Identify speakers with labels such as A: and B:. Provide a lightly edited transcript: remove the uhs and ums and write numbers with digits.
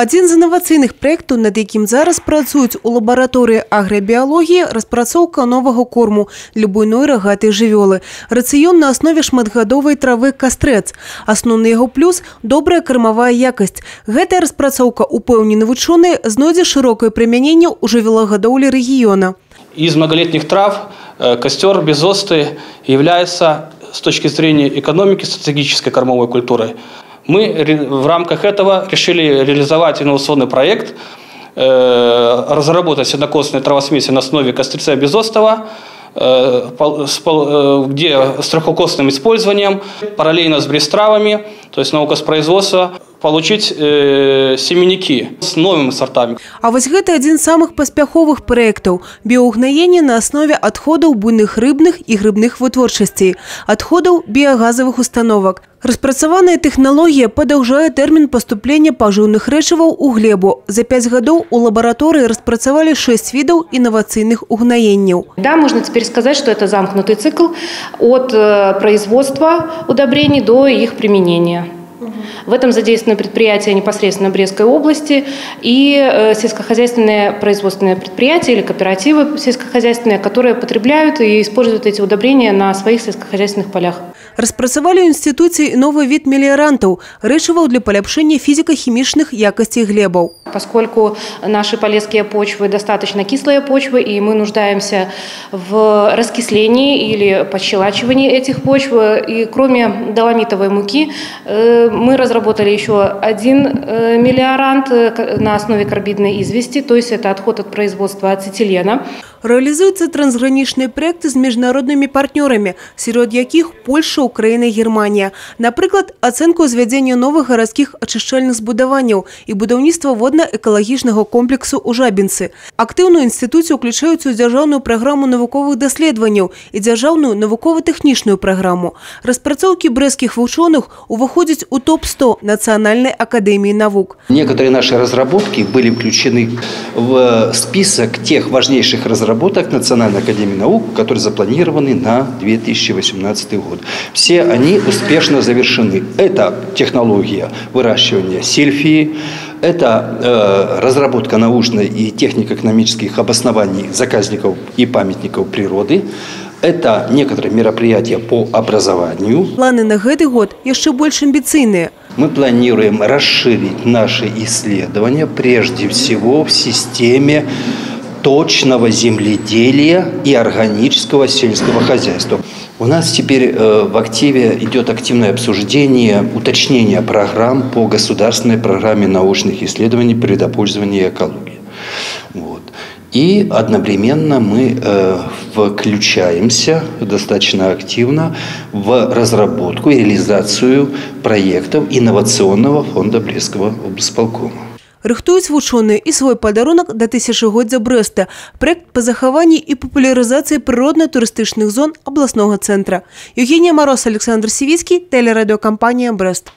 A: Один з інноваційних проєктів, над яким зараз працюють у лабораторії агробіології, розпрацовка нового корму для буйної рогатої живьоли. Раціон на основі шматгадової трави «Кастрець». Основний його плюс – добрая кормовая якость. Гэтая распрацоўка, упэўнены вучоныя, знойдзе широкое применение у живёлагадоўлі региона.
B: Из многолетних трав костер безосты является с точки зрения экономики стратегической кормовой культурой. Мы в рамках этого решили реализовать инновационный проект, разработать сенокосные травосмеси на основе кострица безостого, где с трехокосным использованием, параллельно с брестравами, то есть наукоспроизводства, получить семенники с новыми сортами.
A: А вось гэта один з самых паспяховых проектаў – біоўгнаенне на основе отходов буйных рыбных и грибных вытворчасцей, отходов биогазовых установок. Распрацаваная тэхналогія падаўжае тэрмін паступлення пажыўных рэчываў у глебу. За 5 гадоў у лаборатории распрацавалі 6 видов инновационных угнаенняў.
C: Да, можно теперь сказать, что это замкнутый цикл от производства удобрений до их применения. В этом задействованы предприятия непосредственно Брестской области и сельскохозяйственные производственные предприятия или кооперативы сельскохозяйственные, которые потребляют и используют эти удобрения на своих сельскохозяйственных полях.
A: Распрацавалі ў інстытуце новый вид меліярантаў – рэчываў для паляпшэння фізіка-хімічных якасцей глебаў.
C: Поскольку наши полезские почвы достаточно кислые почвы, и мы нуждаемся в раскислении или подщелачивании этих почв, и кроме доломитовой муки мы разработали еще один мелиорант на основе карбидной извести, то есть это отход от производства ацетилена.
A: Реализуются трансграничные проекты с международными партнерами, среди яких Польша, Украина и Германия. Например, оценку узвядзення новых городских очищальных збудаванняў и будаўніцтва водно-экалагічнага комплексу у Жабінцы. Активно институты включаются в державную программу навуковых даследаванняў и державную навуково-тэхнічную программу. Распрацоўкі брэсцкіх вучоных уваходят у топ-100 Национальной академии наук.
D: Некоторые наши разработки были включены в список тех важнейших разработок Национальной академии наук, которые запланированы на 2018 год. Все они успешно завершены. Это технология выращивания сильфии, это разработка научной и технико-экономических обоснований заказников и памятников природы. Это некоторые мероприятия по образованию.
A: Планы на этот год еще больше амбициозные.
D: Мы планируем расширить наши исследования прежде всего в системе точного земледелия и органического сельского хозяйства. У нас теперь в активе идет активное обсуждение, уточнение программ по государственной программе научных исследований предопользования и экологии. Вот. И одновременно мы включаемся достаточно активно в разработку и реализацию проектов инновационного фонда Брестского облсполкома.
A: Рыхтуюць вучоныя і свой падарунак да тысячагоддзя Брэста – проект по захаванні і папулярызацыі прыродна-турыстычных зон областного центра. Евгения Мороз, Александр Сивицкий, телерадиокомпания «Брест».